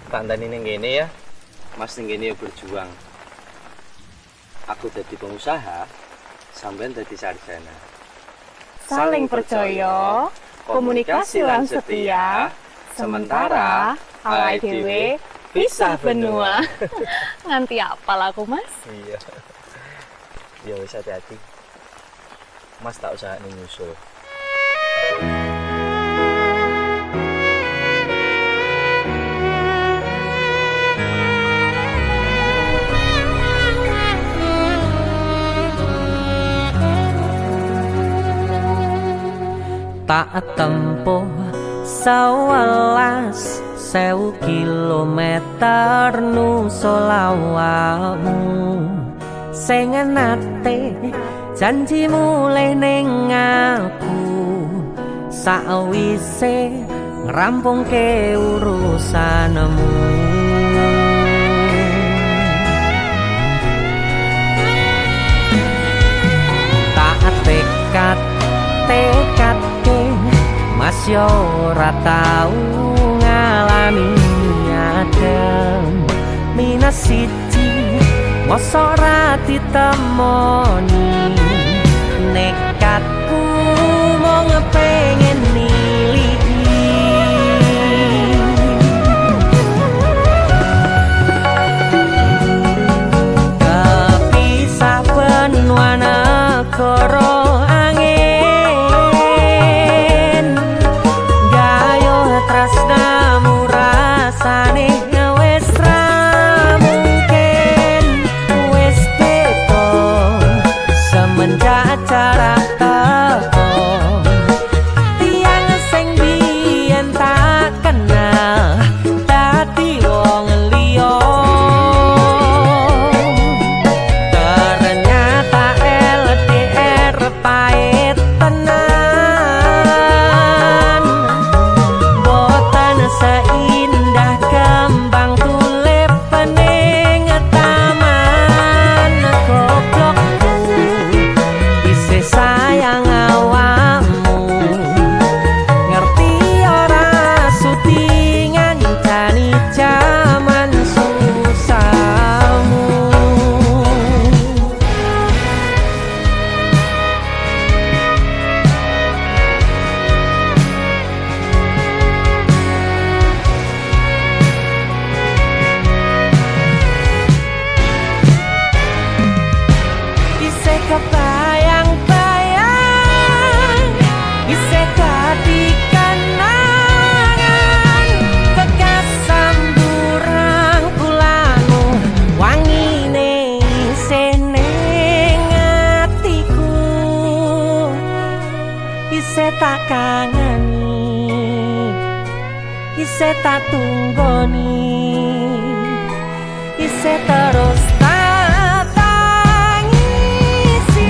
Tandani ning kene ya. Mas ning kene berjuang. Aku jadi pengusaha, sampean jadi sarjana. Saling percaya, komunikasi lan setia, sementara awake dhewe pisah benua. Nganti apal aku, Mas? Iya. Ya wis hati-hati. Mas tak usah nyusul. Tak tempuh 11.000 kilometer nusolawakmu sing nate janji mulih ning aku sawise ngrampungke urusanmu. Tak tekad Mas yo ora tau ngalami adem minus siji mosok ora ditemoni nekatku mau ngepengen niliki kepisah benua negara cara teko tiang sing biyen tak kenal dadi wong liya ternyata LDR pahit tenan boten seindah kembang tulip pening taman goblok sayang awakmu ngerti ora sudi ngancani jaman susahmu. Isih kebayang tak kangeni isih tak tunggoni isih terus tak tangisi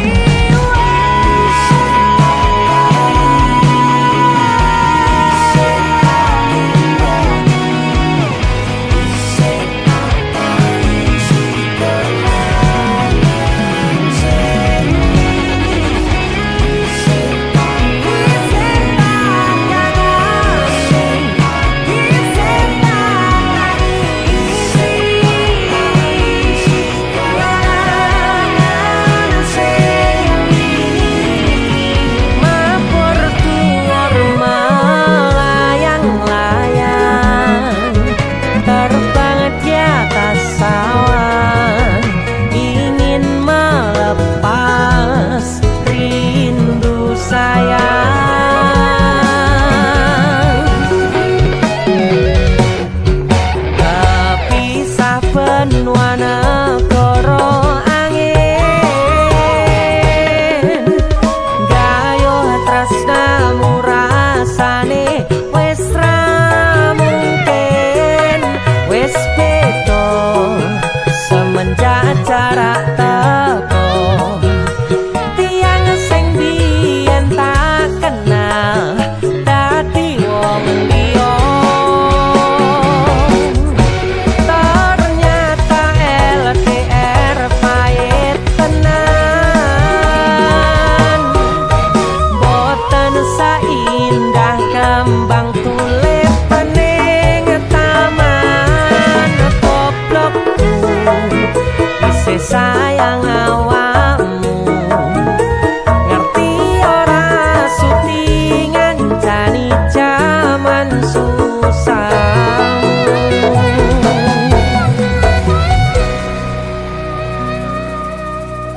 susahmu.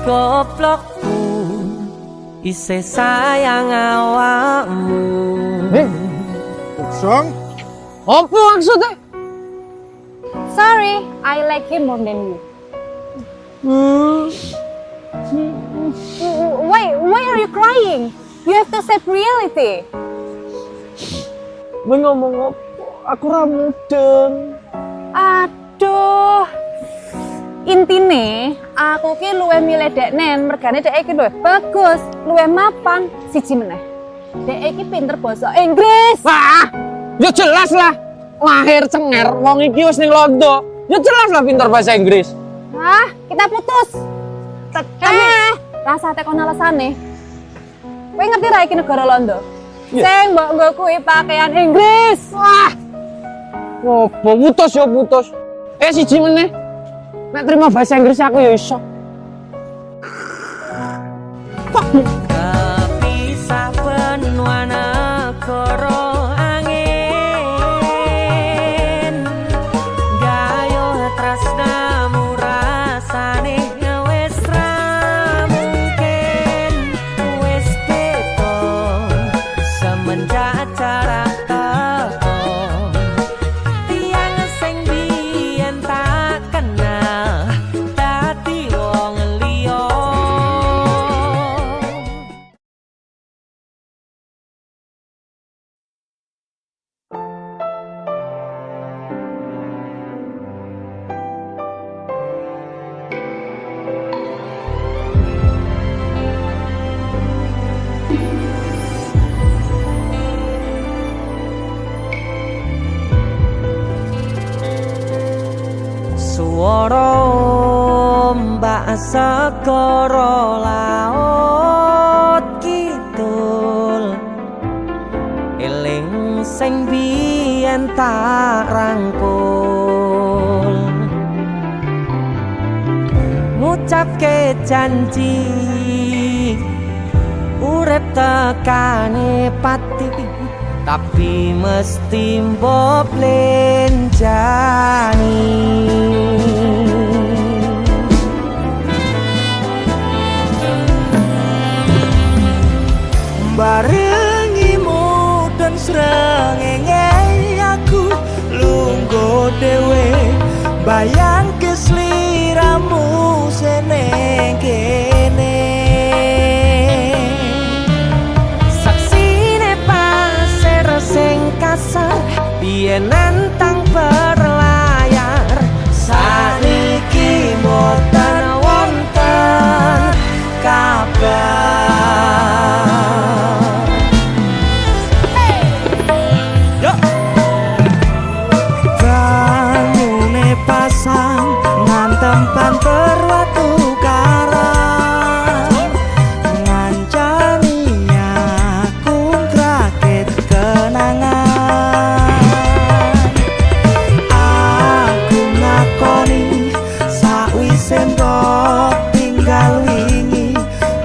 Goblokku isih sayang awakmu. Song, Apa maksudnya? Sorry, I like him more than you. Why are you crying? You have to accept reality. gue ngomong apa? Aku mudeng. Aduh. Intine, aku ki luwe milih deknen, mergane dek iki luwe bagus, luwe mapan, siji meneh. Dek iki pinter basa Inggris. Wah, ya jelas lah. Lahir cenger, wong iki wis ning londo. Ya jelas lah pintar bahasa Inggris. Ah, kita putus. Rasa tekon alasane. Kowe ngerti ra iki negara Londo? Sing mbok nggo kuwi pakaian Inggris. Wah, Oh, putus ya putus. Siji meneh. Nek terima bahasa Inggris aku ya iso. Kepisah benua negara angin, gayuh tresnamu rasane wis ra mungkin, wis beda semenjak jarak teko. Tiang sing biyen tak kenal dadi wong liya. Suara ombak segara laut kidul, eling sing biyen tak rangkul, ngucapke janji urip tekane pati, tapi mesti mbok lenjani. Barengimu dan srengenge aku lungguh dhewe, bayang kesliramu seneng kene. Saksine pasir sing kasar biyen nantang berlayar, saniki mboten wonten kabar. Bangune pasang ngantem banter watu karang, ngancani aku ngrakit kenangan. Aku ngakoni sakwise mbok tinggal wingi,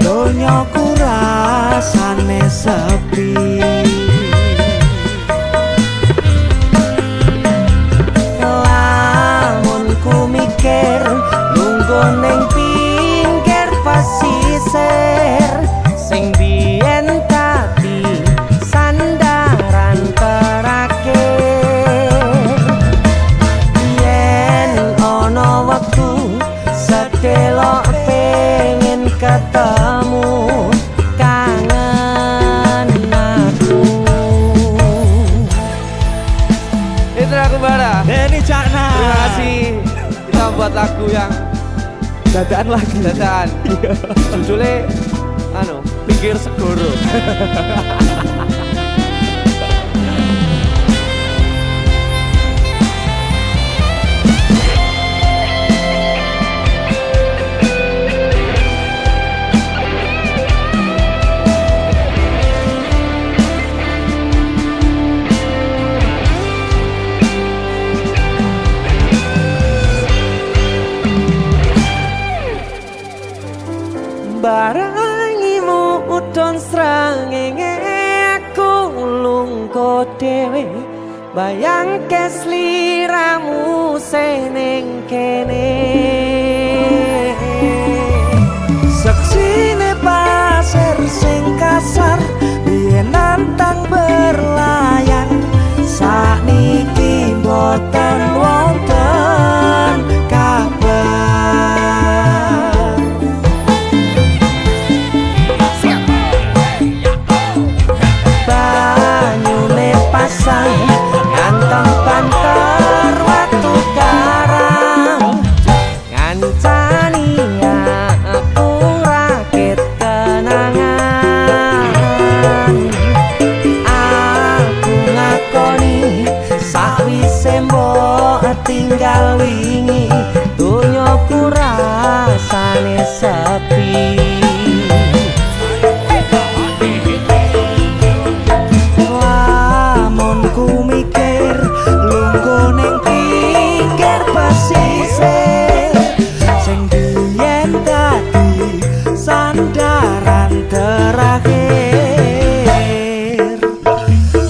donyaku rasane sepi. Lamun ku mikir lungguh ning pinggir pasisir, sing biyen tadi sandaran terakhir. Yen ana wektu sedelok pengen ketemu, kangen aku. Itu aku Bara. Deni Cakna. Terima kasih kita buat lagu yang dadaan lagi. Dadaan. Judulnya Pinggir Segoro. Barangimu udon srengenge aku lungguh dhewe, bayangke sliramu seneng kene seksine pasir sing kasar biyen nantang berlayar sakniki boten wonten kabar banyune pasang ngantong banter watu karang ngancani aku rakit kenangan aku ngakoni sawise mbok tinggal wingi donyaku rasane sepi lamun ku mikir lungguh ning pinggir pesisir sing biyen dadi sandaran terakhir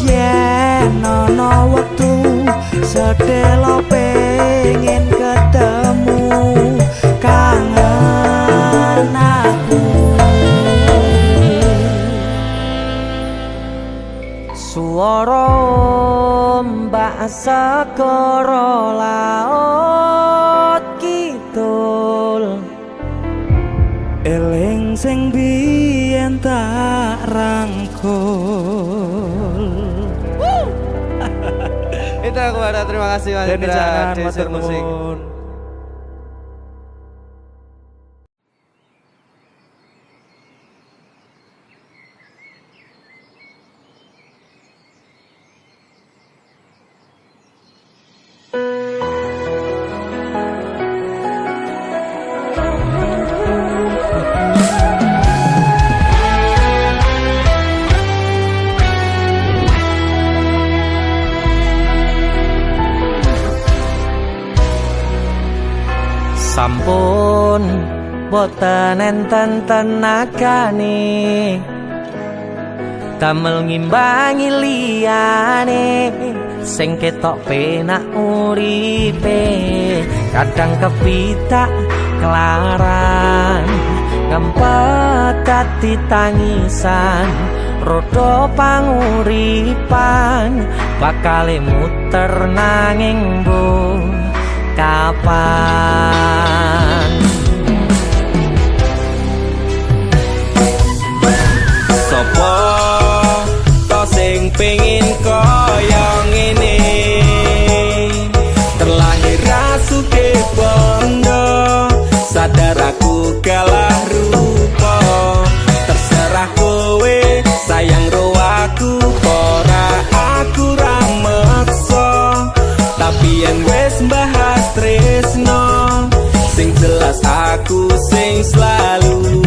yen ana wektu sedelo pengen ketemu kangen aku suara ombak segara laut kidul eling sing biyen tak rangkul. Itu aku ada, terima kasih Mas Deni Indra, Jangan, Desur matur Musik. nuwun. Sampun boten enten tenagane damel ngimbangi liyane sing ketok penak uripe kadang kepitak kelaran ngempet dadi tangisan rodo panguripan bakale muter nanging mbuh kapan sopo to sing pengin kaya ngene terlahir rasuke bondo sadar aku kalah rupa terserah kowe sayang ro aku ora aku ra meksa tapi yen wis bahas tresno sing jelas aku sing selalu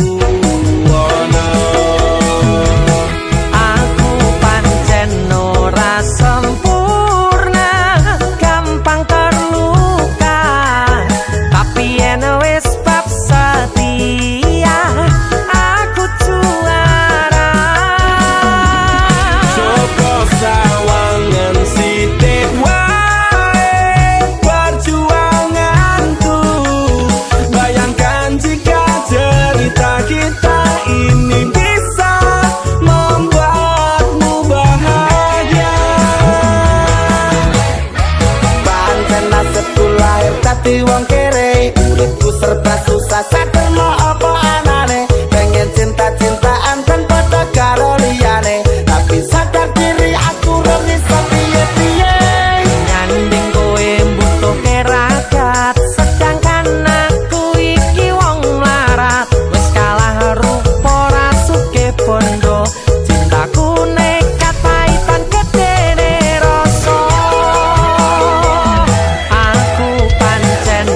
ono aku pancen ora sempurna gampang terluka tapi yen wis bab setia aku juara Joko sawangan sithik wae perjuanganku bayangkan jika cerita kita ini bisa membuatmu bahagia pancen nasibku lahir dadi wong kere uripku serba susah saterno apa anane pengen cinta-cintaan tanpa karo liyane tapi sadar diri aku ora bisa piye-piye nyanding kowe mbutuhke ragat sedangkan aku iki wong larat wis kalah rupa rasuke bondo cintaku nekat paitan gedene rasa aku pancen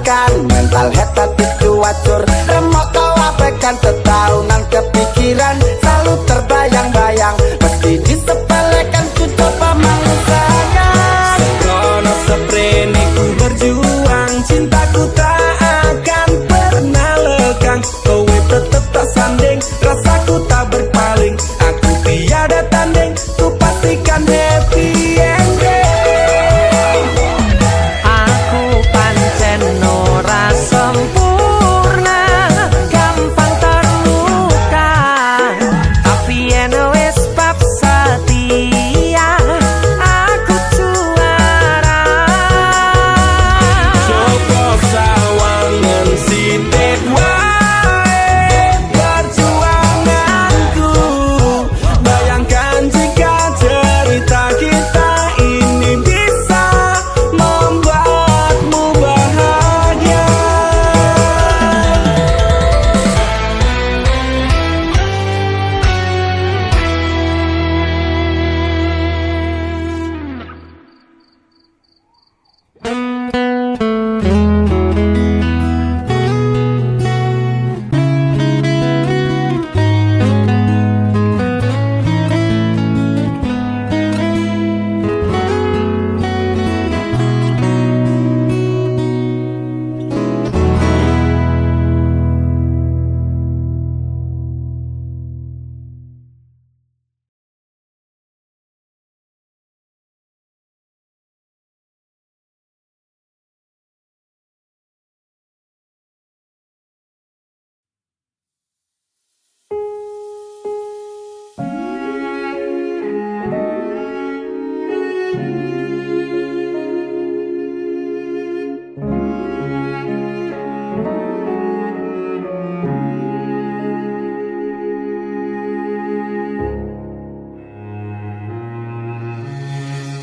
tekan mental head tadi cuacur remok kau abaikan setaunan kepikiran selalu terbayang-bayang mesti disepelekan ku coba mengusahakan Krono seprene ku berjuang cintaku tak akan pernah lekang kowe tetep tak sanding rasaku tak berpaling aku tiada tanding ku pastikan happy ending Aku pancen ora sempurna, gampang terluka. Tapi yen wis bab setia, aku juara. Joko sawangan sithik wae perjuanganku bayangkan jika cerita kita ini bisa membuatmu bahagia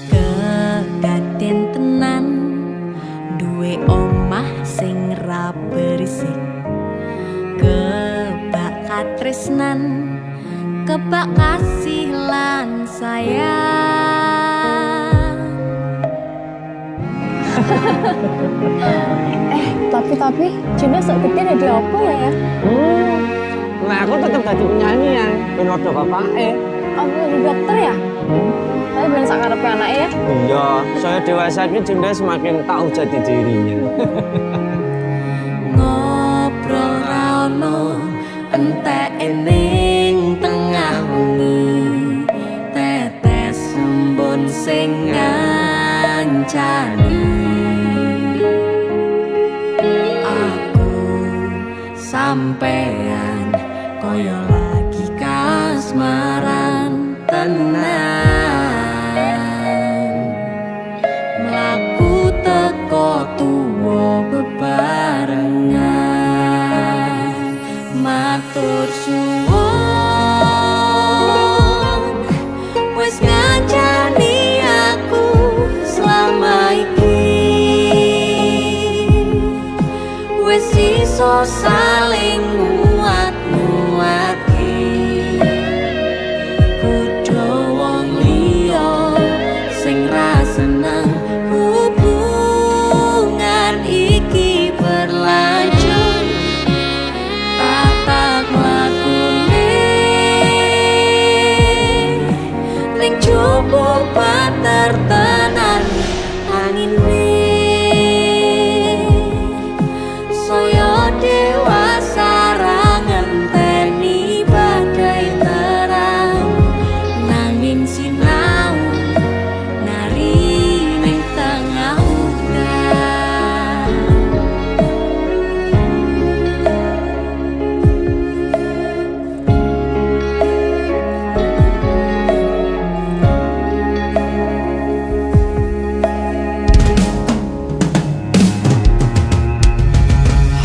Kedaden tenan duwe omah sing ra berisik kebak katresnan kebak kasih lan sayang Tapi Juna sok gede ada apa ya? Nah aku tetep dadi penyanyi ya ben odo bapake. Apa jadi dokter ya? Tapi bener sak karepe anake ya. Iya, saya dewasa ini Junda semakin tahu jati dirinya. ngobrol ra ono entek ning tengah wengi tetes embun sing ngancani aku sampean koyo lagi kasmaran tenan mlaku teko tuwa bebarengan matur suwun wis ngancani aku selama iki wis iso saling nguat-nguatke kudu wong liya sing ra seneng hubungan iki berlanjut tata lakune ning jupuk patertenan angine saya dewasa ra ngenteni badai terang nanging sinau nari ning tengah udan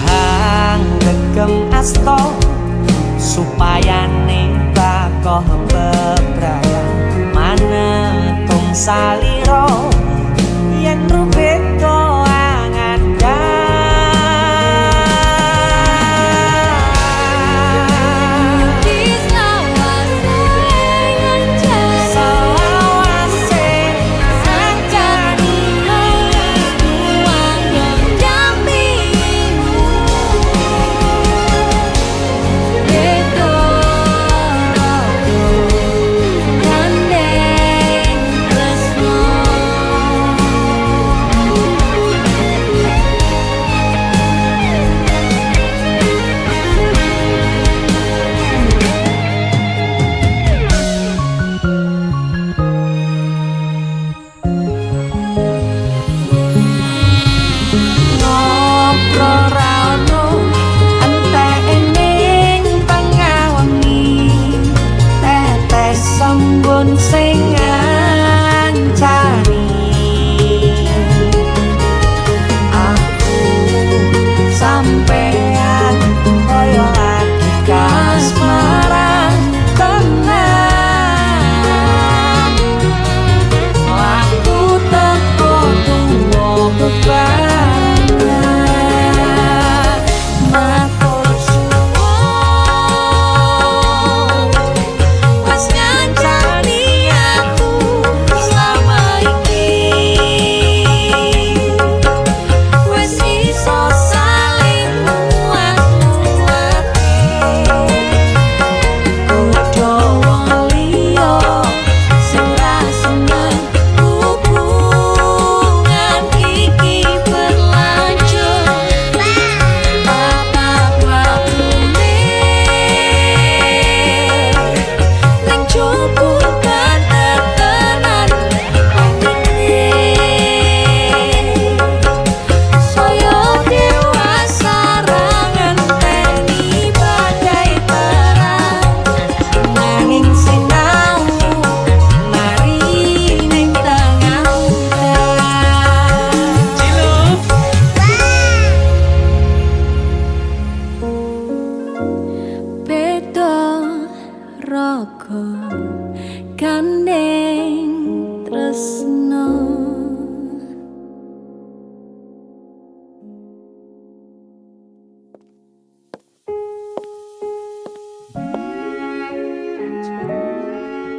Hang gegem asto supaya bakoh bebrayan manetung saliro yen rubet angan Selawase sancani tuang dong jambi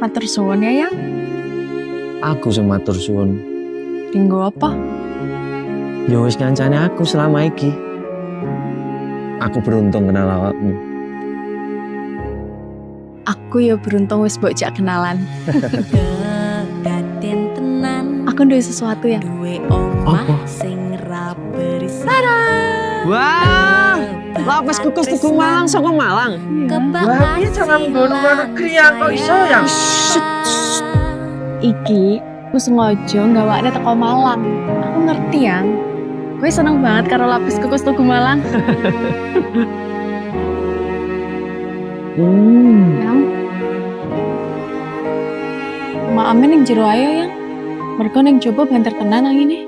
Matur suwun ya, Yang. Aku sing matur suwun. Dinggo apa? Ya wis ngancane aku selama iki. Aku beruntung kenal awakmu. Aku ya beruntung wis mbok jak kenalan. Aku duwe sesuatu ya. Apa? Wah, lapis kukus Tugu Malang saka Malang. Wah, iya jangan nggon luar negeri ya kok iso ya. Iki aku sengaja gawakne teko Malang. Aku ngerti Yang. Gue seneng banget karo lapis kukus Tugu Malang. Yang. Maame ning jero ayo Yang. Mergo ning jowo banter tenan angine.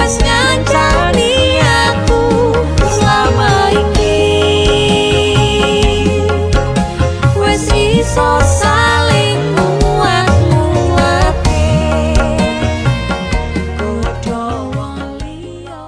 Wes ngancani aku selama iki, wes iso saling muat-muate kudu wong liya.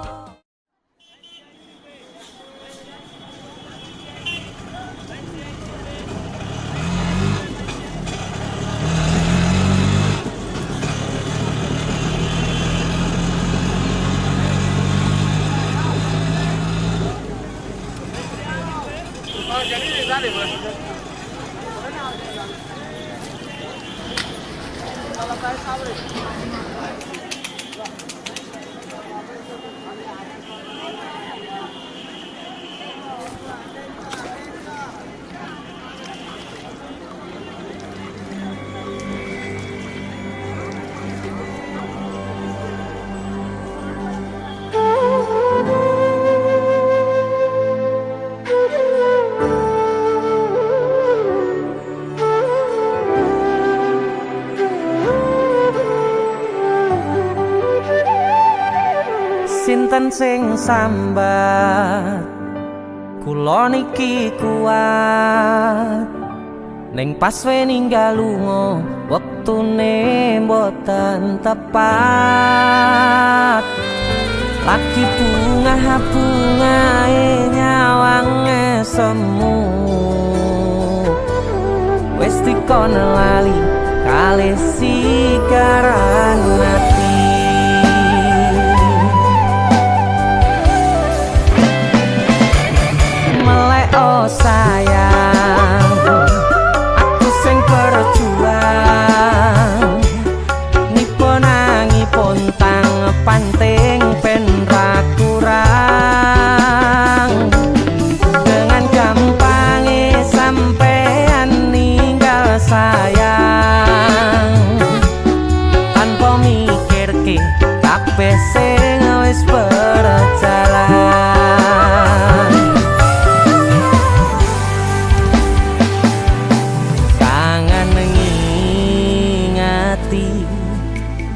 Sinten sing sambat kula niki kuat ning pas we ninggal lunga wektune mboten tepat lagi bunga-bungae nyawange semu wis dikon lali kalih sikaran ati. Oh sayang, aku sing berjuang nipo nangipun tang panting ben ra kurang dengan gampangnya sampean ninggal sayang tanpa mikirke kabeh sing wis berjalan.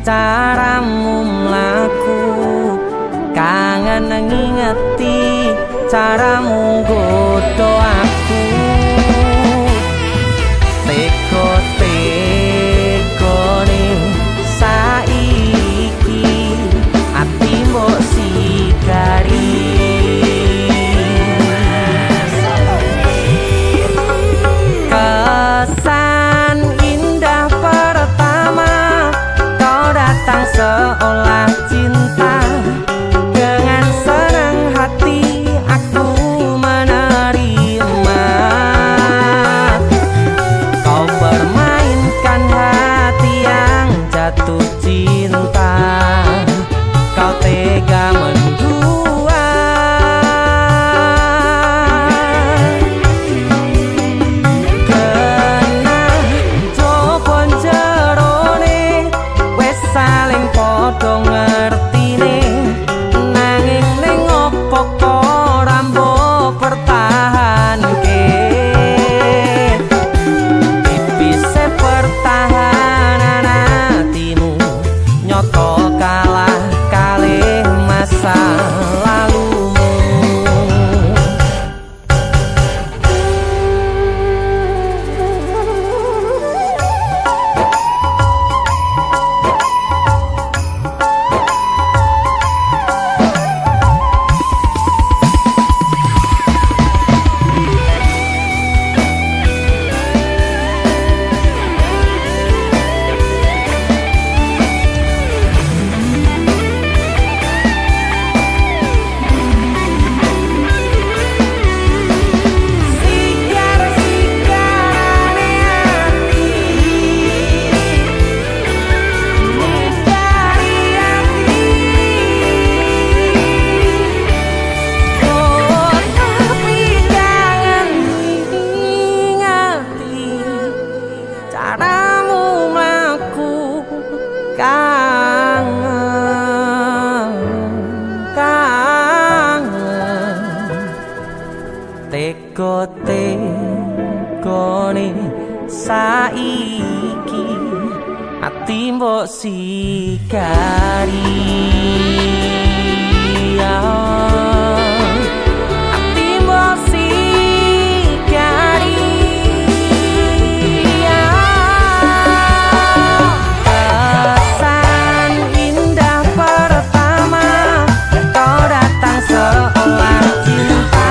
Caramu mlaku kangen ngingeti caramu godho aku teko-tekone saiki ati mbok sikari kesan indah pertama datang seolah cinta dengan senang hati aku menerima kau permainkan hati yang jatuh cinta kau tega mendua kena jopon jerone saling podo ngertine nanging ning opo ora mbok pertahanke tipise pertahanan hatimu nyoto kalah kalih masa lalumu. kangen tegone saiki ati mbok sikari ati mbok sikari kesan indah pertama kau datang seolah cinta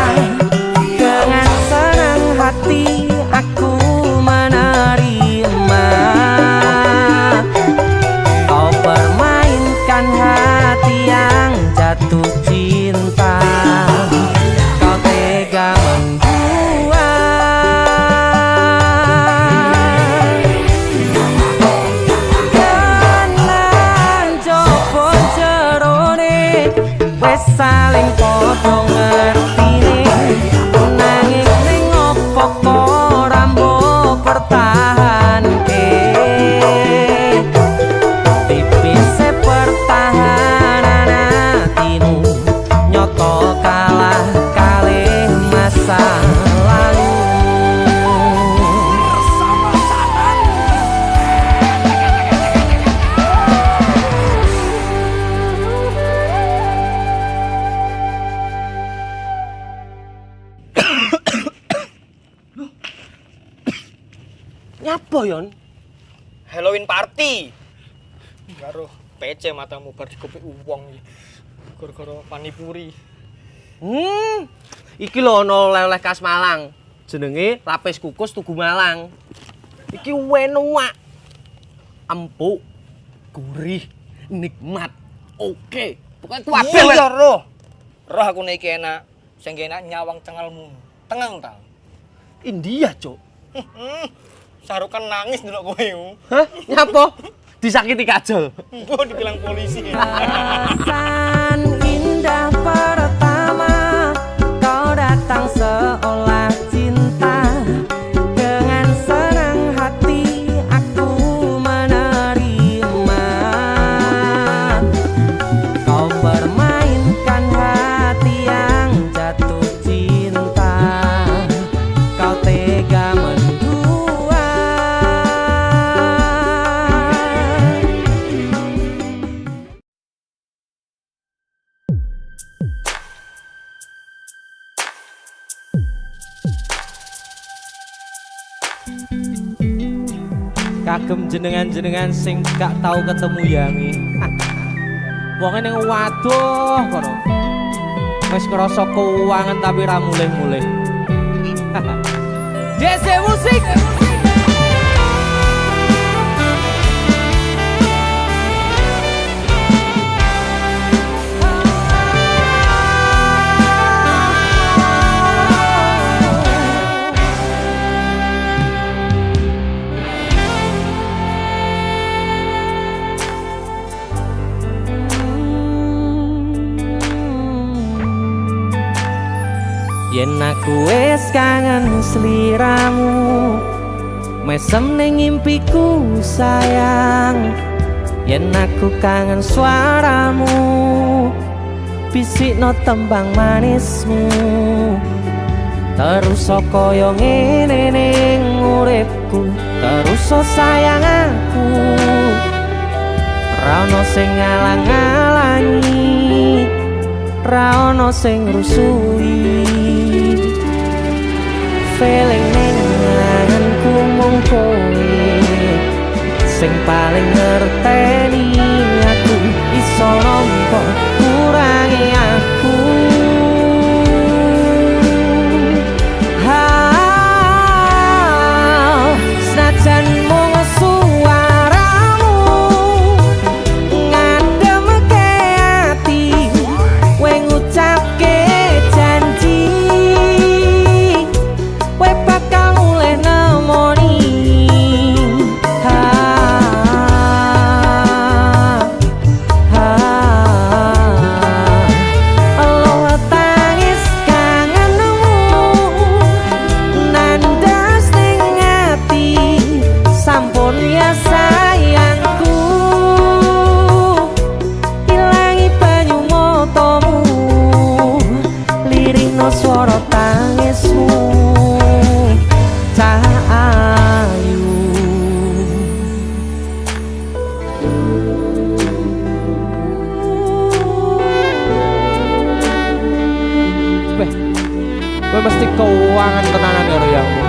dengan senang hati aku menerima kau permainkan hati yang jatuh cinta kau tega membuat kanan jopo jerone wes saling podo ngertine nanging ning opo kok rambo pertahanke tipise pertahanan hatimu nyoto kalah kalih masa lalu nyapa yon Halloween party. Karo PC matamu bar dikopi uwong iki. Gara-gara panipuri. Iki lho ana oleh-oleh khas Malang. Jenenge lapis kukus Tugu Malang. Iki enak. Empuk, gurih, nikmat. Oke. Pokoke kabeh Iya roh. Roh aku nek iki enak. Sing enak nyawang cengelmu. Tengang ta. India, Cuk. Sarukan nangis ndelok kowe. Hah? Nyapa? Disakiti kajol. Mbok dibilang polisi. kesan indah pertama kau datang seolah cinta dengan senang hati aku menerima kau permainkan hati yang jatuh cinta kau tega menduat kagem jenengan-jenengan sing gak tau ketemu yangi wonge ning waduh kono wis krasa keuangan tapi ra mulih-mulih DC musik yen aku wis kangen sliramu mesem ning impiku sayang yen aku kangen suaramu bisikno tembang manismu terus kaya ngene ning uripku terus sayang aku ra ono sing ngalang-alangi ra ono sing rusui feeling ning anganku mung kowe sing paling ngerteni aku iso nampa kurangi aku senajan mung suaramu ngademke ati kowe ngucapke janji kowe bakal mulih nemoni mesti keuangan tenanan karo yamu.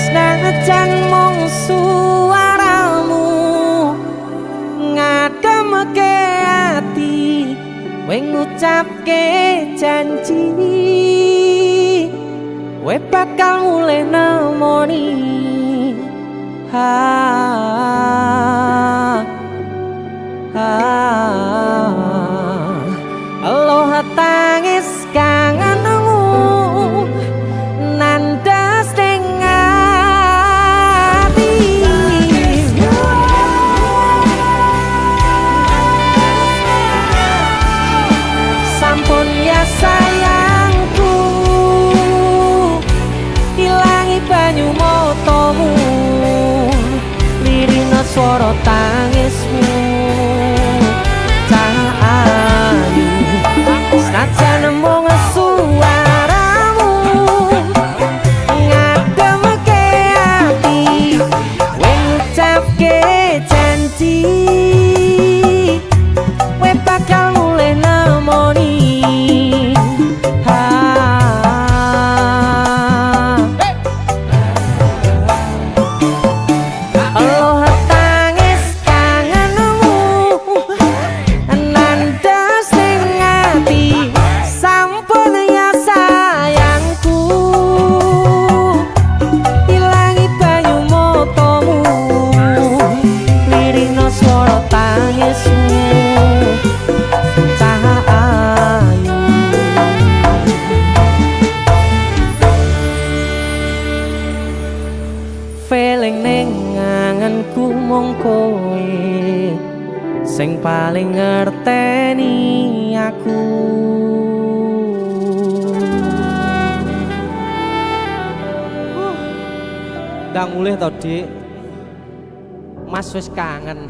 Senajan mung suaramu ngademke ati, kowe ngucapke janji, kowe bakal mulih nemoni. Aloha tangis kangenmu nandas ning ati. Sampun ya sayangku, ilangi banyu motomu, lirina swara tangismu. Cahayu senajan mung suaramu ngademke ati, kowe ngucapke janji, kowe bakal mulih nemoni. Aloha tangis kangenmu nandas ning ati, sampun ya sayangku, ilangi banyu motomu, lirina swara tangismu. Cahayu feeling ning anganku mung kowe sing paling ngerteni aku. Ndang mulih to, Dik. Mas wis kangen.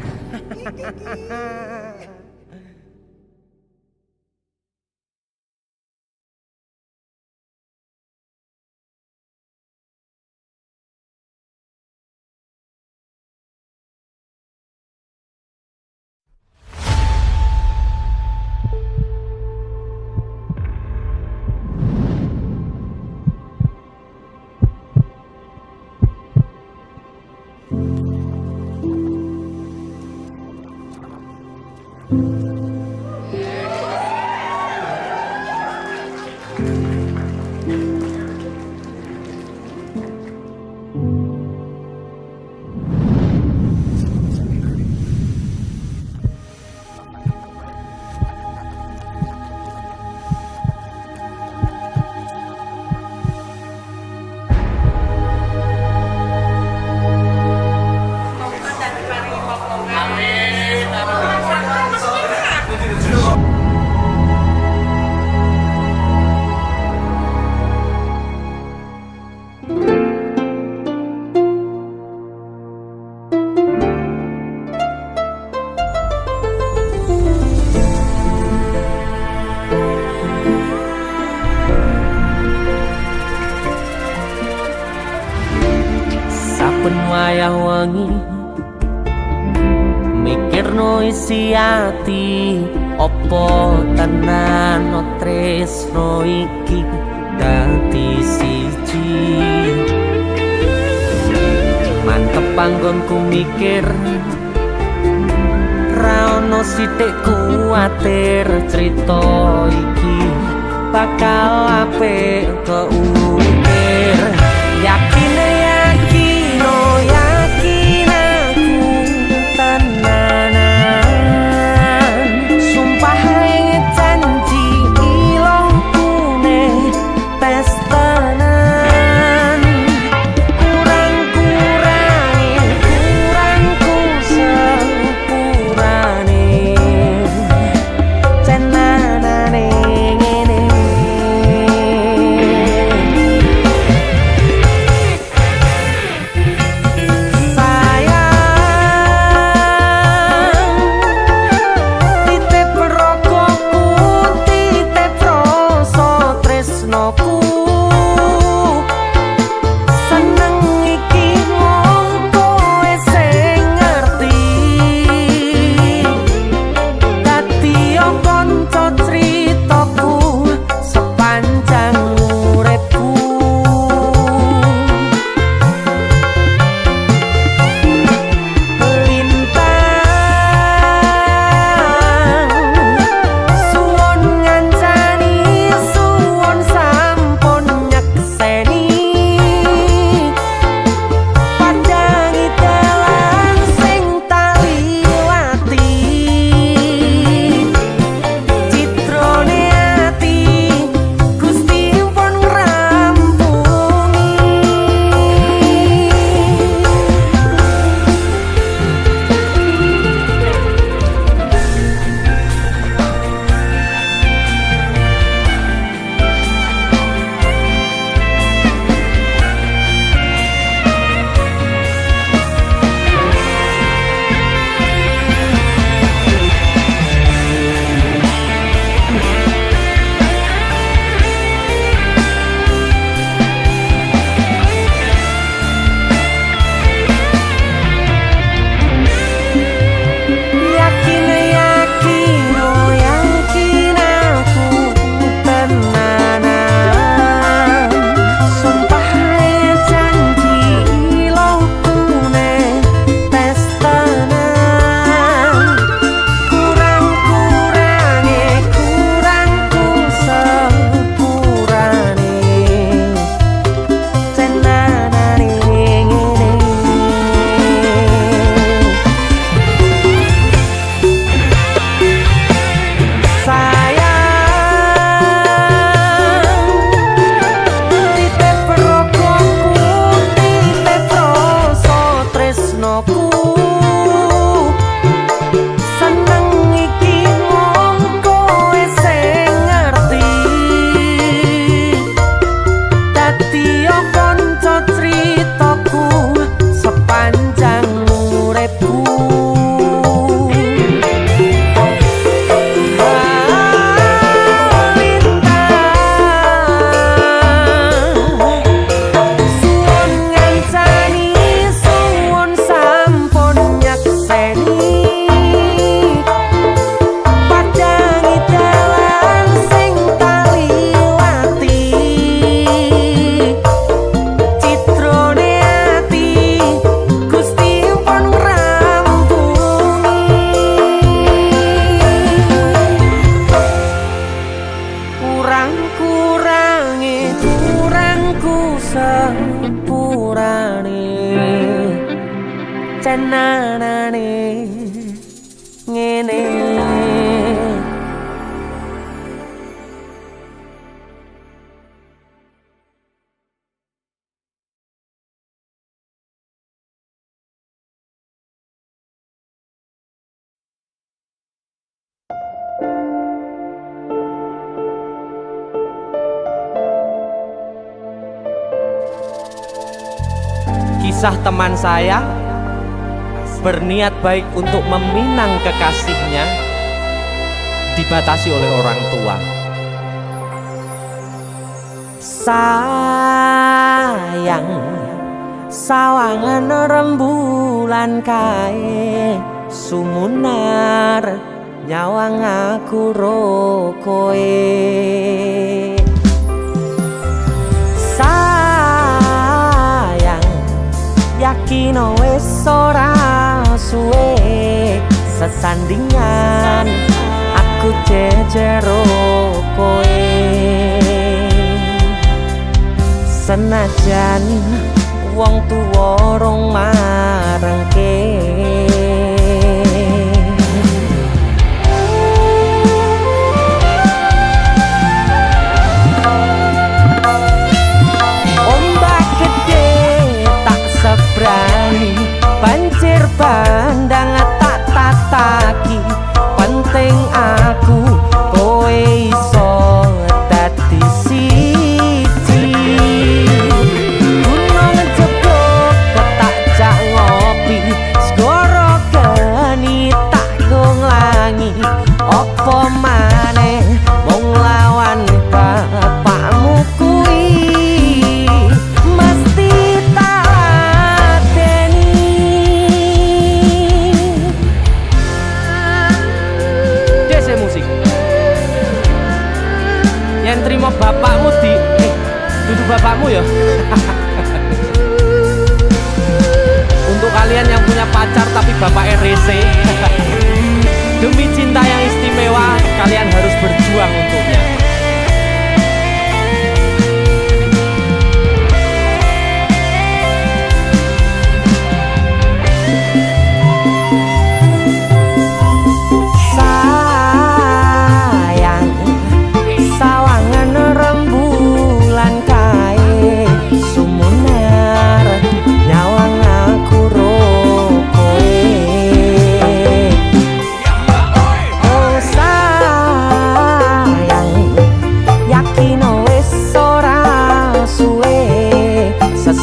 Saben wayah wengi mikirno isi ati, opo tenan tresno iki dadi siji. Mantep panggonku mikir, ra ono sithik kuwatir, crita iki bakal apik keukir. Yakin aku tenanan, sumpah janji ilongku ne tes tenan. Kurangku sepurane cenanane ngene. tenanane ngene. Kisah teman saya berniat baik untuk meminang kekasihnya dibatasi oleh orang tua. Sayang sawangan rembulan kae sumunar nyawang aku ro koe. Yakin wis ora suwe sesandingan aku jejero koe. Senajan wong tuwa rong marengke. Sebrani banjir bandang tak tataki, penting aku kowe iso dadi siji. Gunung jebok ketak jak ngopi, segara geni tak gonglangi. Apa maneh mung lawan bapakmu kuwi mesti terima bapakmu duduk bapakmu ya. Untuk kalian yang punya pacar tapi bapaknya rese, demi cinta yang istimewa kalian harus berjuang untuknya.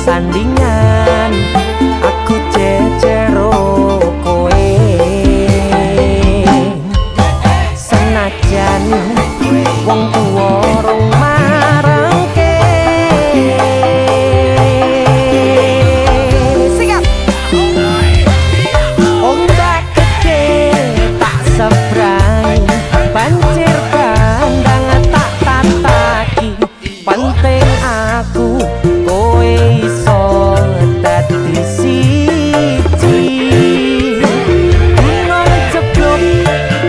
Sandingan aku jejero koe. Senajan wong tuwa rong marengke. Sikat ombak gede tak sebrang, banjir bandang tak tataki, penting aku kowe iso dadi siji. Gunung jeblok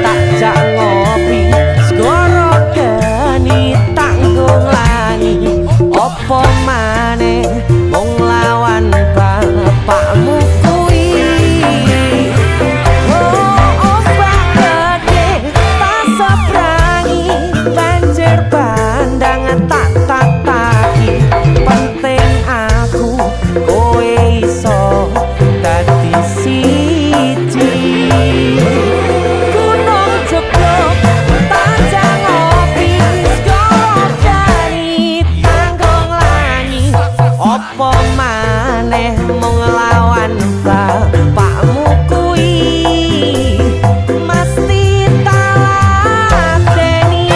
tak jak ngopi, segara geni tak gonglangi. Apa maneh mung lawan bapakmu kuwi. Ombak gede tak sebrangi, banjir bandang tak tataki, penting aku kowe iso dadi siji. Gunung jeblok tak jak ngopi, segara geni tak gonglangi. Apa maneh mung lawan bapakmu kuwi mesti tak lateni.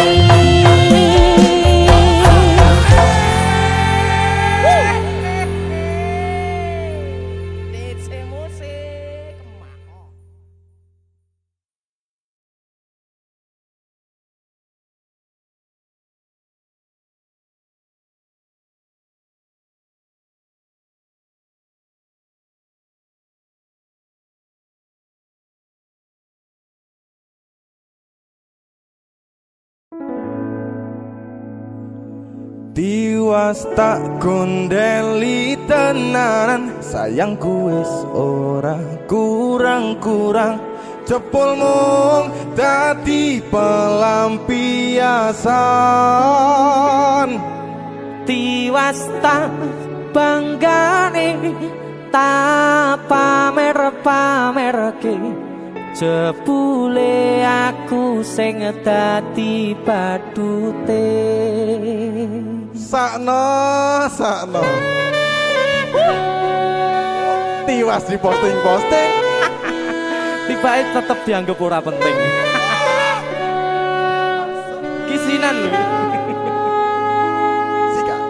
Tiwas tak kondeli tenanan sayangku wis ora kurang-kurang jebul mung dadi pelampiasan tiwas tak banggane tak pamer-pamerke jebule aku sing dadi badute sakno tiwas di posting Tibake tetep dianggap ora penting. Kisinan lho. Sikat.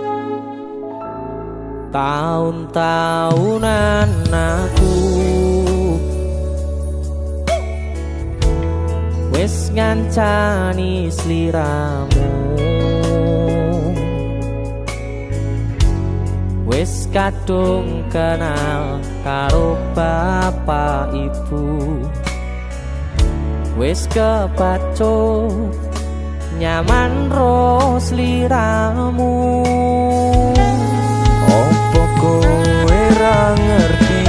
Tahun-tahunan aku wis ngancani sliramu, wis kadung kenal karo bapak ibu, wis kepacut nyaman ro sliramu. Opo kowe ra ngerti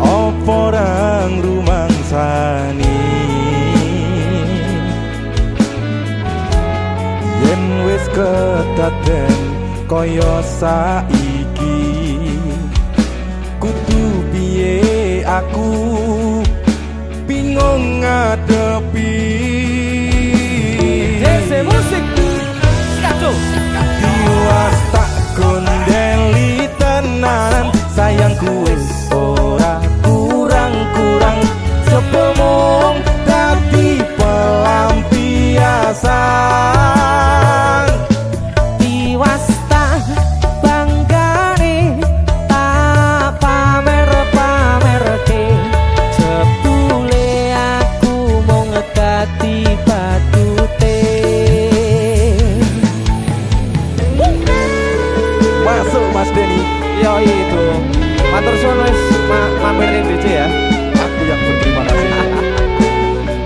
opo ra ngrumangsani yen wis kedaden kaya saiki kudu piye aku bingung ngadepi Dese musik Skato tiwas tak gondeli tenan sayangku wis ora kurang-kurang sepomong dadi pelampiasan Tiwas tak banggane tak pamer-pamerke jebule aku mung dadi badute. masuk Mas Denny Yo itu matur suwun wis mampir DC ya. aku yang berterima kasih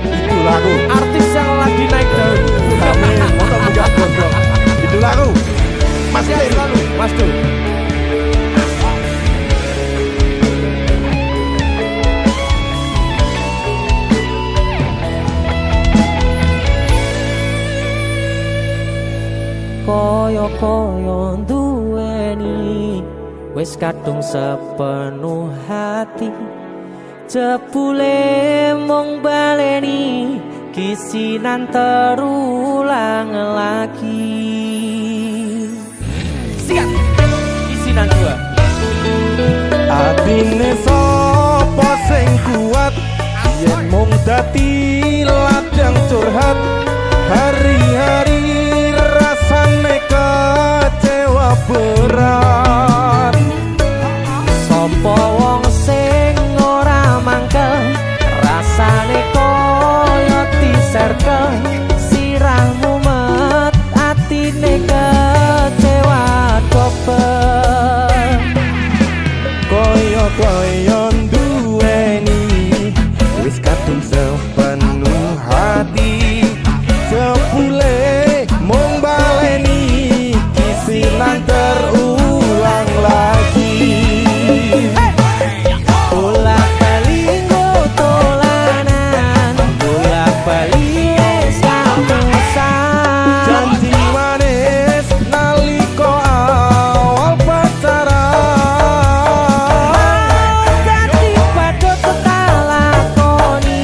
itulah aku Artis yang lagi naik daun. amin masa buka gondrong itulah aku Mas Siap Denny selalu Mas Dul. Koyo-koyo duweni wis kadung sepenuh hati jebule mung baleni kisinan terulang lagi. Siap kisinan dua. atine sapa sing kuat yen mung dadi ladang curhat hari-hari rasane kecewa berat Sopo wong sing ora mangkel rasane koyo diserkel sirahmu met atine kecewa dobel koyo duweni wis kadung sepenuh hati jebule mung baleni kisinan terulang lagi bolak-balik tolanan bolak-balik wis kapusan janji manis nalika awal pacaran dadi padha tak lakoni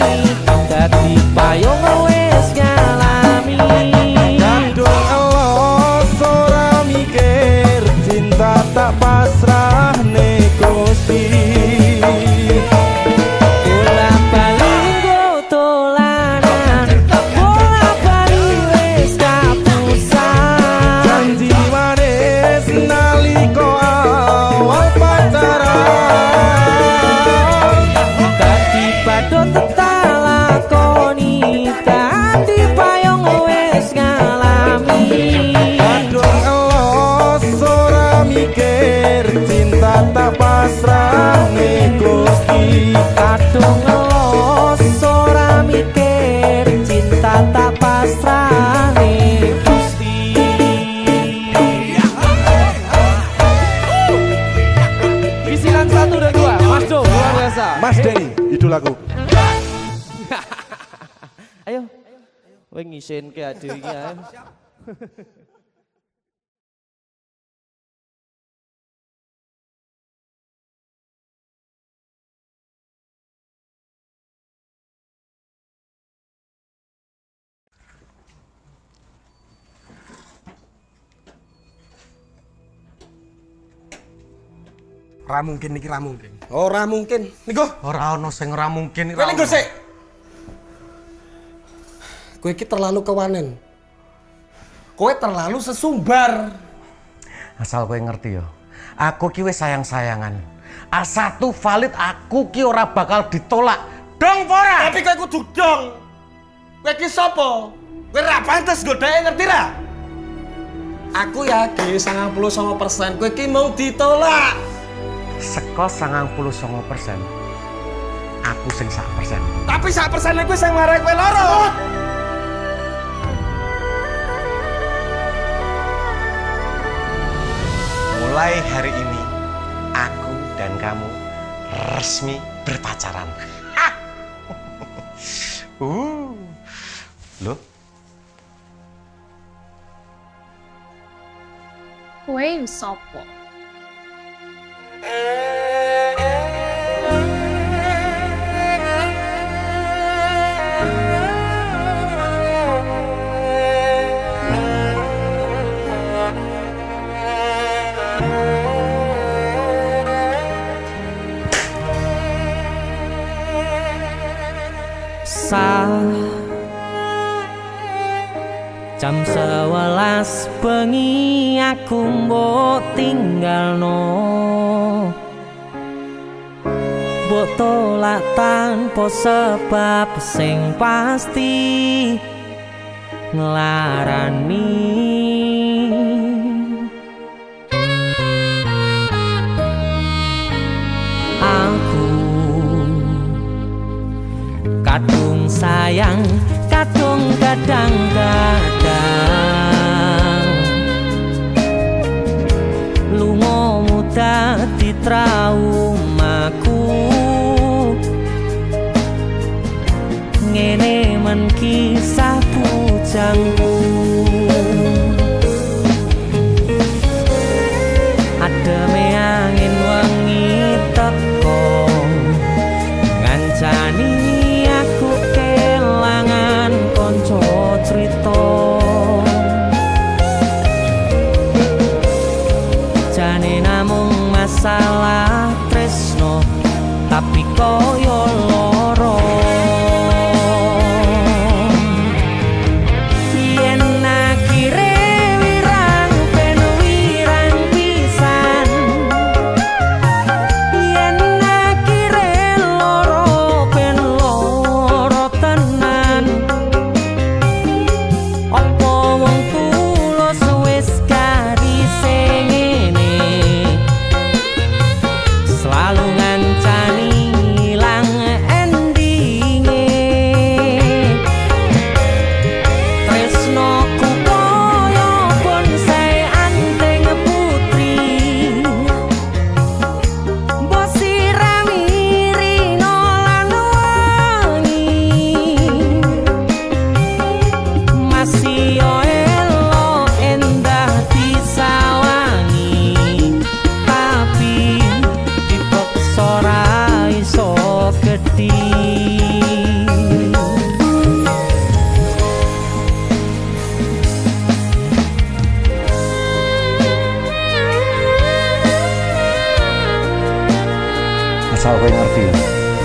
dadi payung wis ngalami kadung elos ora mikir cinta tak pasrah Gusti bolak-balik tolanan bolak-balik wis kapusan janji manis nalika awal pacaran dadi padha tak lakoni dadi payung wis ngalami kadung elos ora mikir cinta tak pasrah Gusti kadung ngelos ora mikir cinta tak pasrah Gusti. idolaku. Ayo. Kowe ngisinke ade iki ae. Ora mungkin iki, ora mungkin. Ora mungkin. Niku Ora ono sing ora mungkin. kowe niku sik. Kowe iki terlalu kewanen. Kowe terlalu sesumbar. Asal kowe ngerti yo. Aku ki wis sayang-sayangan. A1 valid aku ki ora bakal ditolak. Dong ora? Tapi kowe kudu dong. Kowe iki sapa? Kowe ra pantes godheke ngerti ra? Aku yakin 99% kowe iki mau ditolak. Seko 99%. Aku sing 1%. Tapi 1% kowe sing marai kowe loro. Mulai hari ini aku dan kamu resmi berpacaran. Loh? Kowe sopo? Jam 11 bengi aku mbok tinggalno, mbok tolak tanpa sebab sing pasti nglarani. Aku kadung sayang, kadung kadang-kadang lungamu dadi traumaku. Ngene men kisah bujangku, ademe angin wengi teko ngancani aku kelangan konco cerita. Jane namung masalah tresno tapi koyo loro. Yen akhire wirang ben wirang pisan, yen akhire loro ben loro tenan. Apa wong tulus wis karise ngene, selalu ngancani ilang endinge. Tresnoku koyo bonsai anting putri, mbok sirami rino lan wangi. Masih yo elok endah disawangi, tapi dipaksa ora iso gedhi. Asal kowe ngerti ya.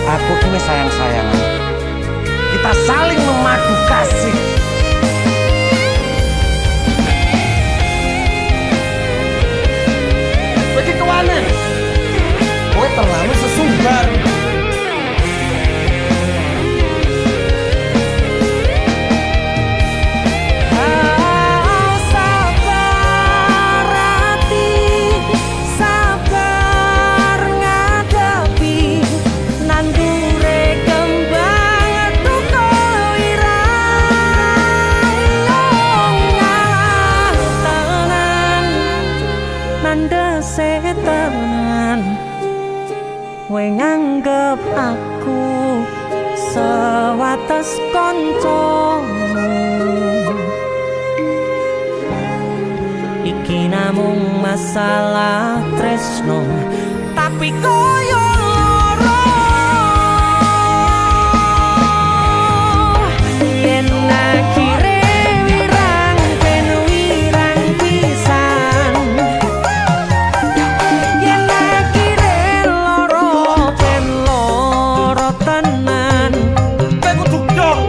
Aku ki wis sayang-sayangan. Kita saling memadu kasih. Kowe iki kewanen. Kowe terlalu sesumbar. Sabar hati, sabar ngadepi nandure kembang tuko irang tenan, nandese tenan. kowe nganggep aku sewates kancamu. Iki namung masalah tresno, tapi koyo loro. Yen akhire wirang ben wirang pisan, yen akhire loro ben loro tenan. Kowe kudu dong.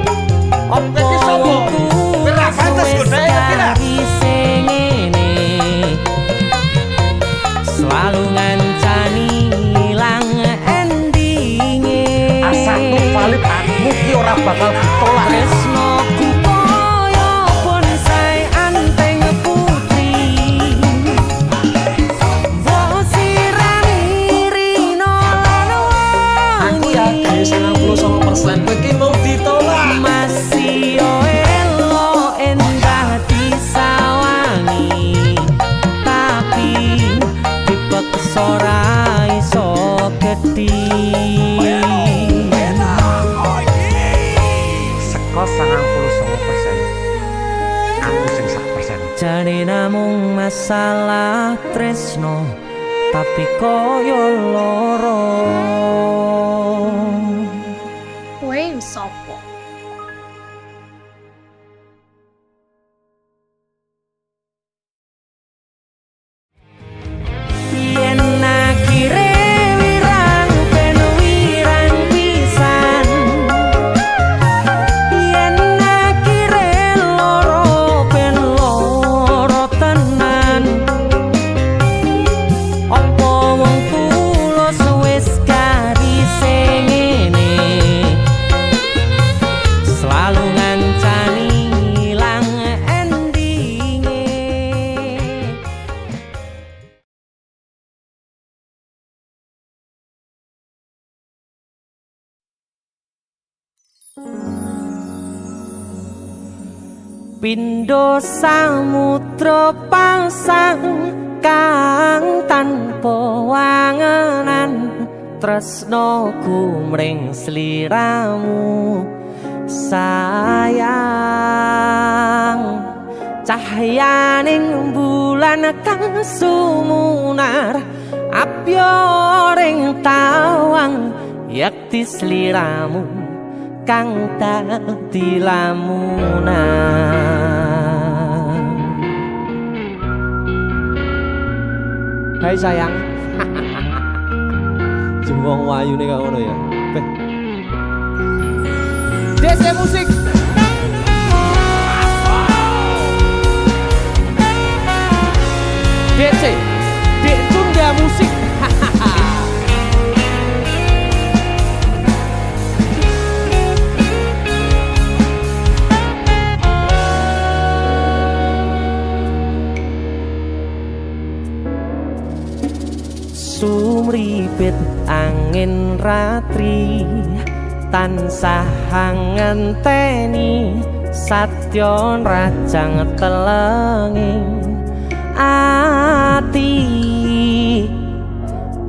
Opo Kowe ki sapa? Kowe ra pantes godheke kira. Selalu ngancani ilang endinge. Asal valid aku ki ora bakal ditolak. Tresnoku koyo bonsai anteng putri. Bosirani rino lan Aku yakin 99% kowe ki mau ditolak. masih elo endah disawangi, tapi dipeksa ora iso gedhi. Seko 99%. Aku sing 1%. Jane namung masalah tresno, tapi koyo loro. Kowe sopo? Yen akhire wirang ben wirang pisan, yen akhire loro ben loro tenan. Apa wong tulus wis garise ngene, selalu ngancani ilang endinge. Pindho samudra pasang kang tanpa wangenan, tresnoku mring sliramu sayang. Cahyaning bulan kang sumunar apyoring tawang, yakti sliramu kang dadi lamunan. Hai sayang. Jengwong wayune kok ngono ya. Beh. DC musik. DC. Dek Tunda musik. Sumripit angin ratri tansah ngenteni, satyon rajang telenging ati.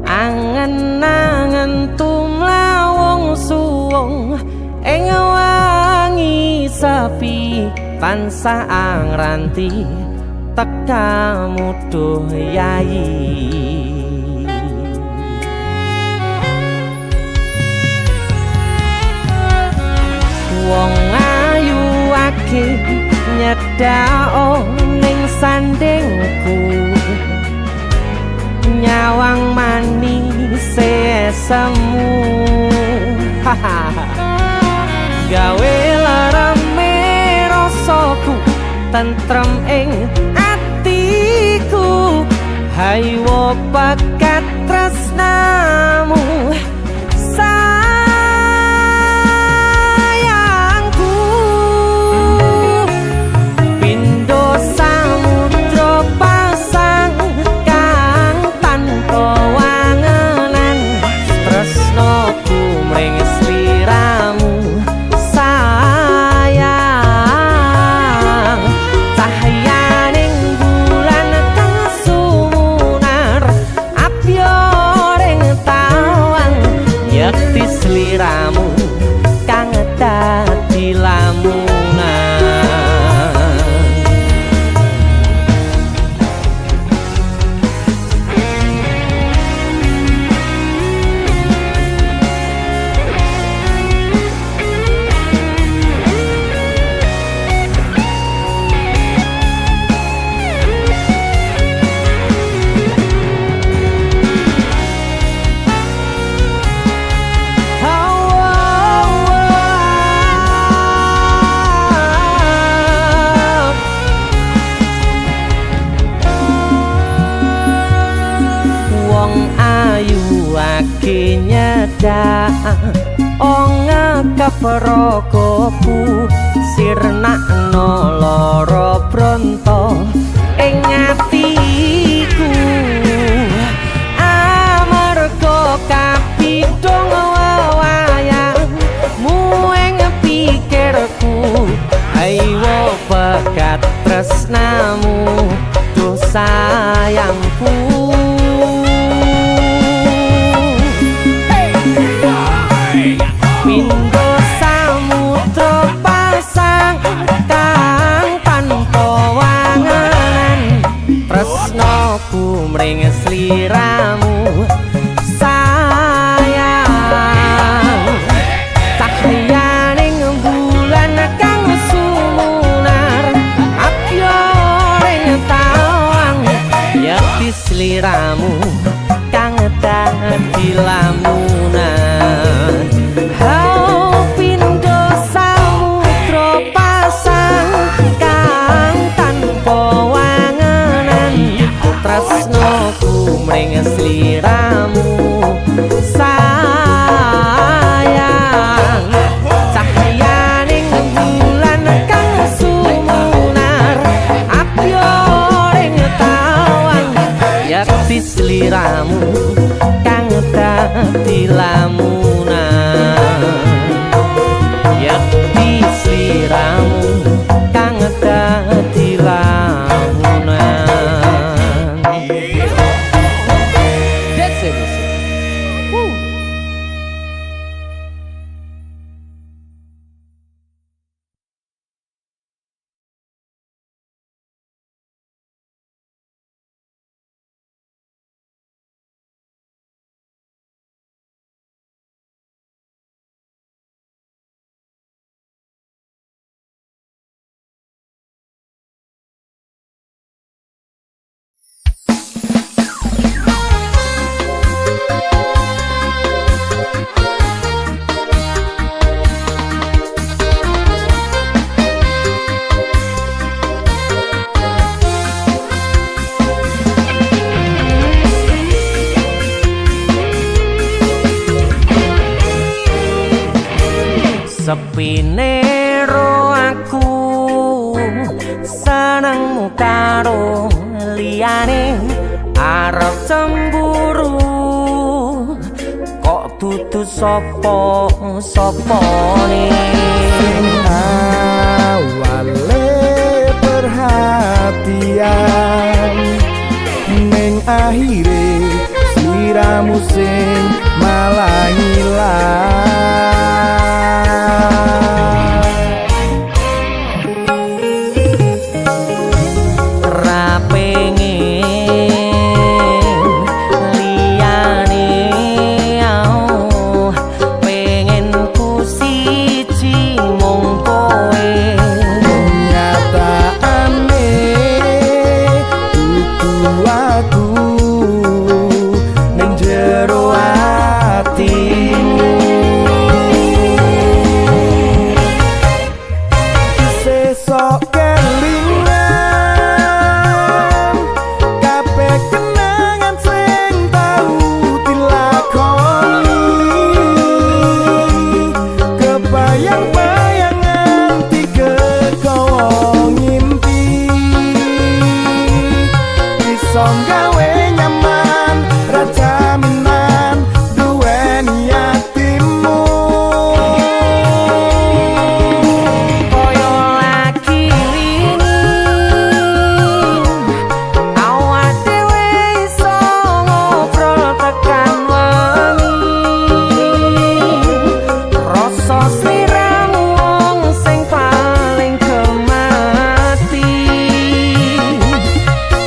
Angen-angen tumlawung suwung ing wangi sepi, tansah angranti tekamu duh yayi. Wong ayu akeh nyedhak ning sandingku, nyawang manis semu. Gawe larame rasaku tentrem ing atiku, haywo bakat tresnamu sayangku. Pindho samudra pasang kang tanpa wangenan, tresnoku mring sliramu sayang. Cahyaning bulan kang sumunar apyoring tawang, lagi nyedak keperogoku sirnakno loro bronto ing atiku amarga kapidhong wayangmu ing pikirku ayo pekat tresnamu duh sayangku Pindho samudra pasang kang tanpa wangenan tresnaku mring sliramu sayang cahyaning bulan kang sumunar apyoring tawang yakti sliramu kang dadi lamunan mring sliramu sayang cahyaning bulan kang sumunar apyoring tawang yakti sliramu kang dadi lamunan yakti sliramu kang dadi lamunan sepine ro aku senengmu karo liyane arep cemburu kok dudu sapa-sapane awale perhatian ning akhire sliramu sing malah ilang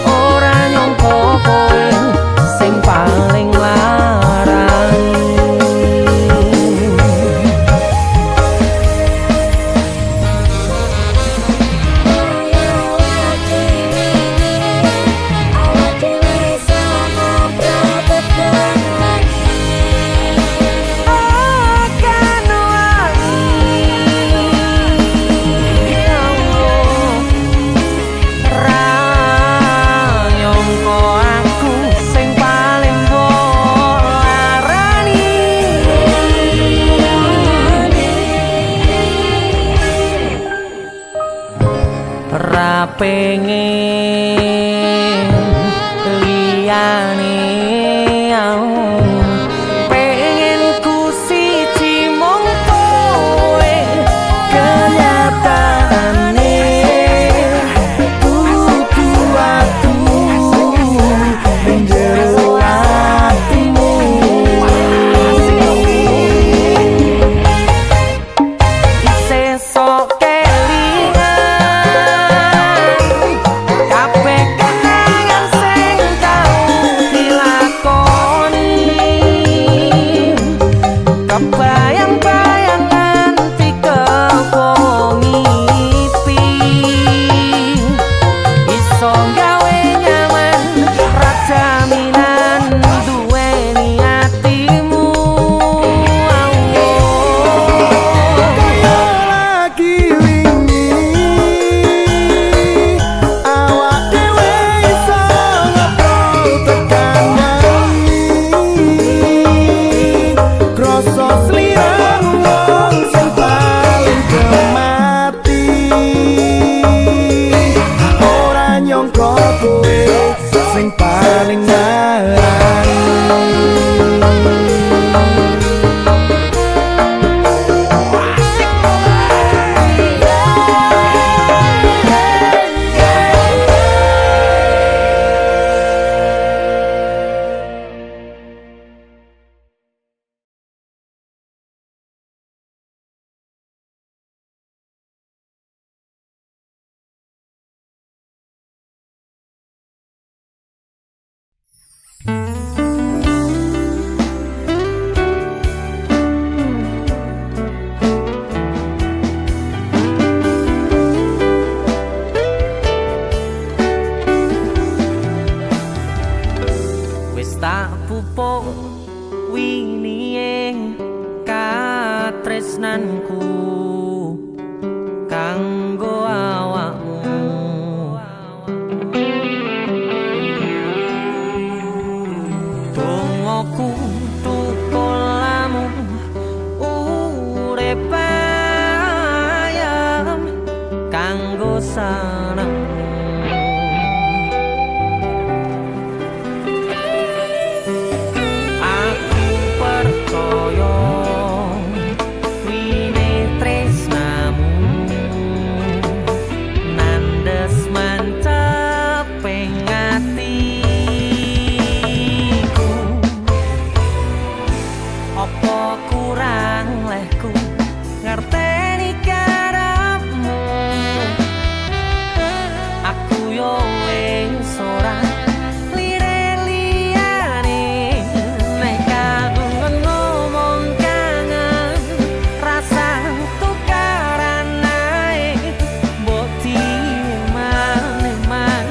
ora nyangka kowe pengen liyane pengen ku siji mung kowe kenyataane Kudu aku menjero hatimu. sesok kelingan kabeh kenangan sing tau dilakoni kebayang-bayang nganti kepung ngipi iso gawe nyaman rajaminan duweni atimu Lagi wingi awak dhewe iso ngobrol tekan wengi krasa sliramu wong sing paling kemati ora nyangka kowe sing paling marani. wis tak pupuk winine katresnanku kanggo awakmu dongoku tukulamu urip ayam kanggo sanemu aku percaya wine tresnamu nandes mantep ing atiku apa kurang lehku ngerteni karepmu aku yo wis ora lire-liyane nek kangen ngomong kangen rasa tukaran ae mbok diman-man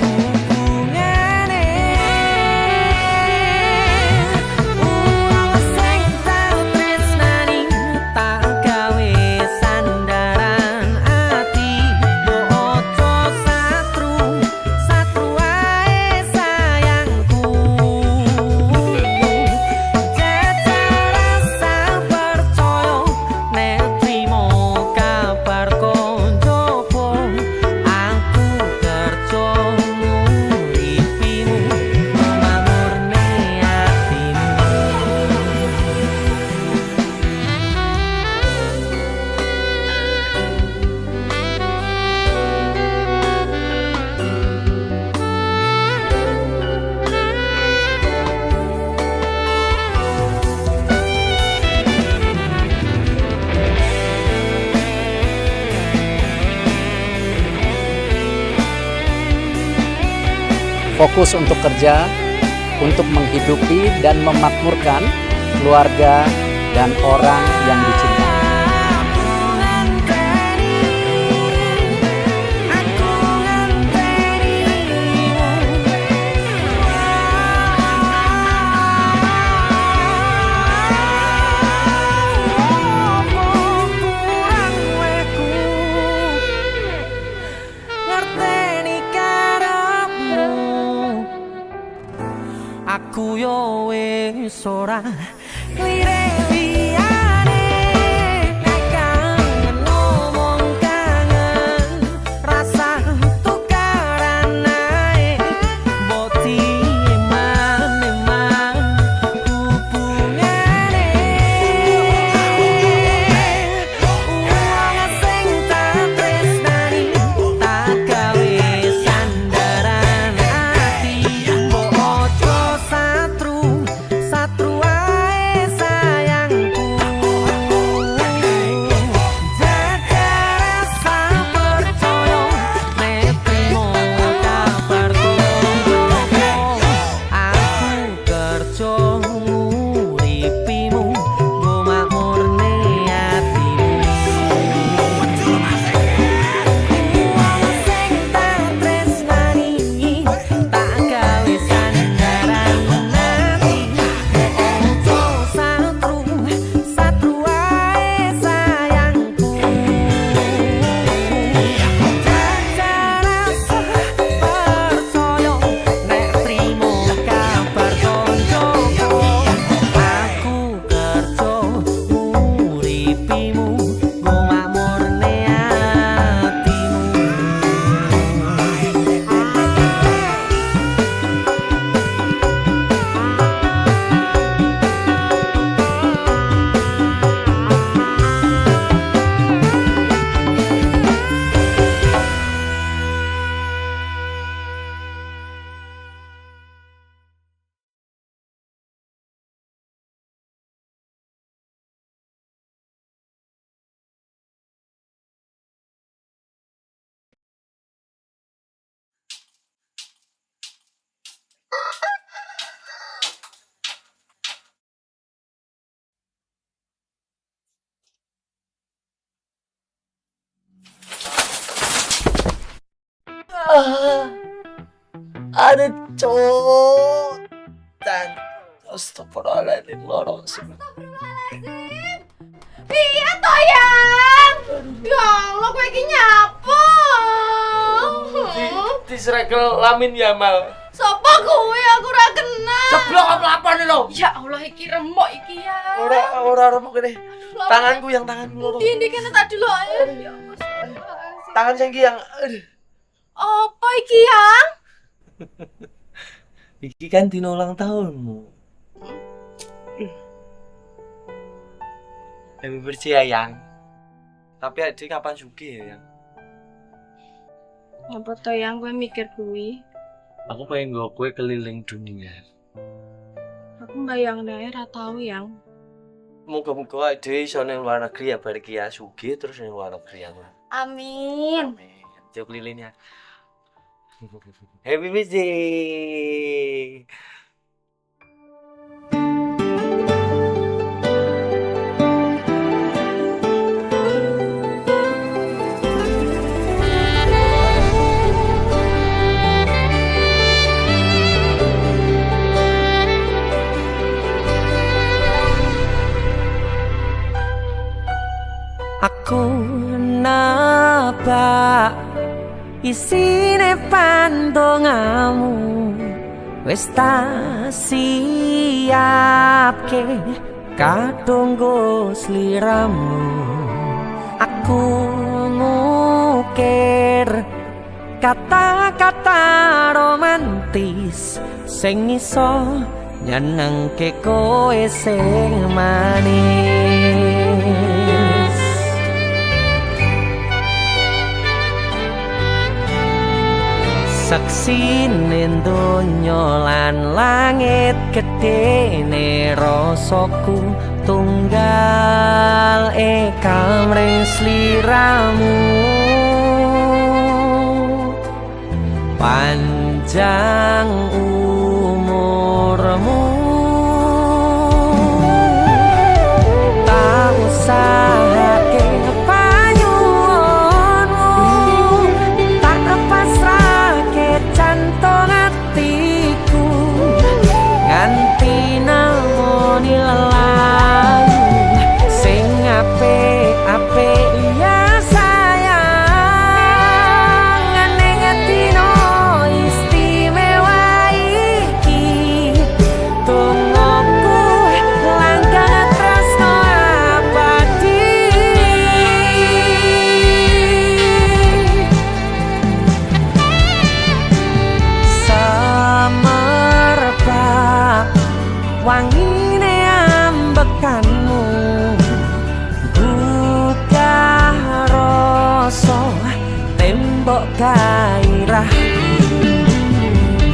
hubungane wong sing tau tresnani tak gawe sandaran ati mbok ojo satru ae sayangku jajal rasa percaya nek trimo kabar koncoku aku kerja nguripimu memamurne atimu. Fokus untuk kerja, untuk menghidupi dan memakmurkan keluarga dan orang yang dicintai. Aku yo wis ora lire-liyane nek kangen ngomong kangen rasa Aduh, cok. Dan astagfirullahaladzim, lorong sih. Iya toh yang. Ya Allah, kowe iki nyapa? Disrekel Lamin Yamal. Sopo kowe aku ora kenal. Ceblok apa nih lo? Ya Allah, iki remuk iki ya. Ora remuk gini. Tanganku yang tanganku loro. Di kene tak dulu ae. Ya Allah. Tangan sing yang Apa iki yang? iki kan dino ulang tahunmu. Happy birthday ya, Yang. Tapi adik kapan sugih ya, Yang? Apa to yang kowe mikir kuwi? Aku pengen nggo kowe keliling dunia. Aku mbayangne ora tau yang. Moga-moga adik iso ning luar negeri ya bar iki ya sugih terus ning luar negeri ya. Amin. Amin. Tiup lilinnya. Happy birthday. Aku nabak isine pandongamu wis tak siapke kadunggo sliramu. Aku ngukir kata-kata romantis sing iso nyenengke kowe sing manis. Saksine donya lan langit gedene rasaku tunggal kamring sliramu. Panjang umurmu, tak usahake panyuwunmu, tak pasrahke jantung atiku nganti namoni lelayu sing apik-apik ya sayang. Ning dino istimewa iki tungguku langgeng tresno abadi. Semerbak wangine ambekanmu buka rasa tembok gairah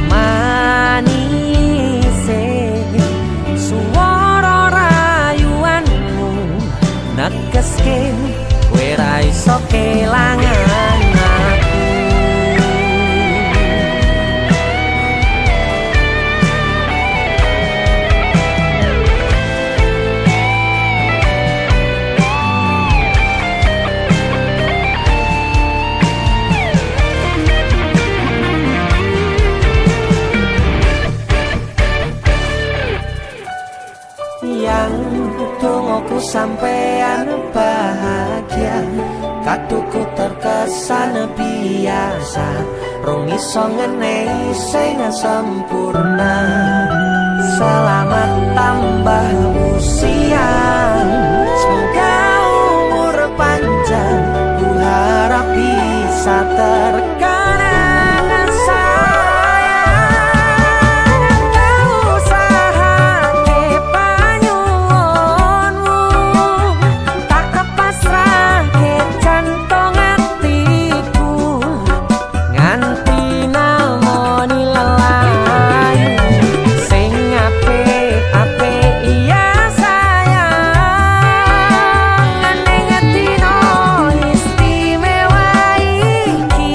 manise suara rayuanmu negeske kowe ra iso kelangan aku. Yang dongoku sampean bahagia, kaduku terkesan biasa, rong iso ngenehi sing sempurna. Selamat tambah usia, semoga umur panjang, ku harap bisa terkenang sayang. Tak usahake panyuwunmu, tak pasrahke jantung atiku nganti namoni lelayu sing apik-apik ya sayang. Ning dino istimewa iki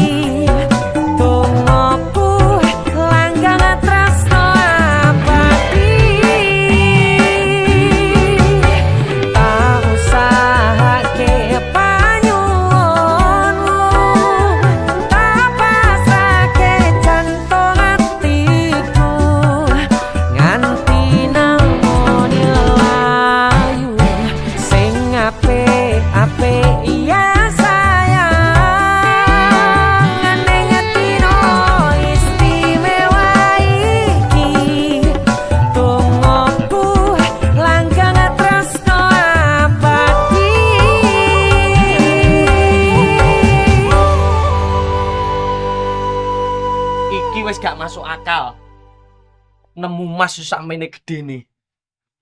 nemu mas sakmene gedene.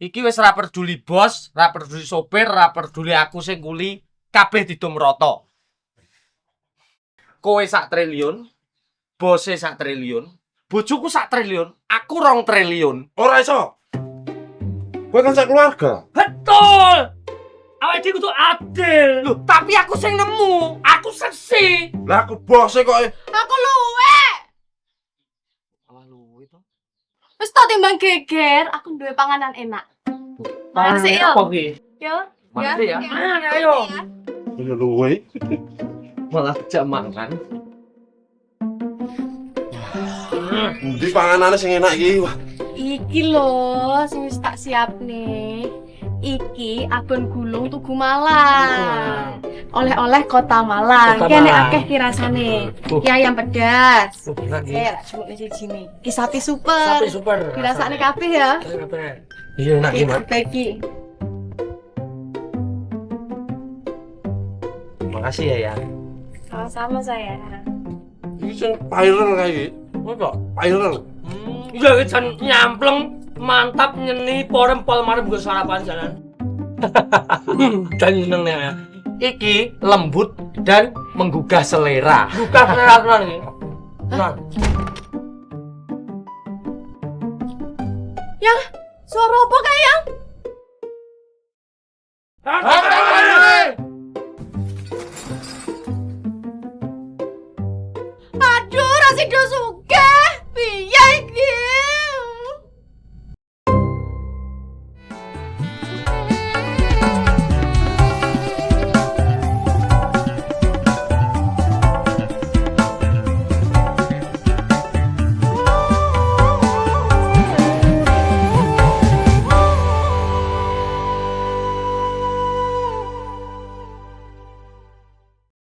Iki wis ra peduli bos, ra peduli sopir, ra peduli aku sing kuli, kabeh didom rata. Kowe 1 triliun, bose 1 triliun, bojoku 1 triliun, aku 2 triliun. Ora iso. Kowe kan sak keluarga. Betul. Awake dhewe kudu adil. Loh, tapi aku sing nemu, aku seksi. Lah aku bose kok. Aku luwe. Wis tak timbang geger, aku duwe panganan enak. Mari sih yo. Apa ki? Yo. Mari ya. Ayo. Ini luwe. Malah jak mangan. Ndi panganane sing enak iki? Wah, Iki lho, sing wis tak siapne. Iki abon gulung Tugu Malang. Oleh-oleh Kota Malang. Kota Kene Malang. akeh kirasane. Ki ayam pedas. Enak iki. Lah cuma siji nih. Ki sapi super. Sapi super. Dirasakne kabeh ya. Iya enak iki, Ki Mas. bagi. Makasih ya, ya. Sama-sama saya. iki sing viral kae iki. Apa? Viral. Iya jan nyampleng, mantap nyeni porem-pol marem nggo sarapan jalan. Dan seneng ya. Iki lembut dan menggugah selera. Buka selera tenan iki. Tenan. Yang suara apa kayak yang? Aduh, Rasido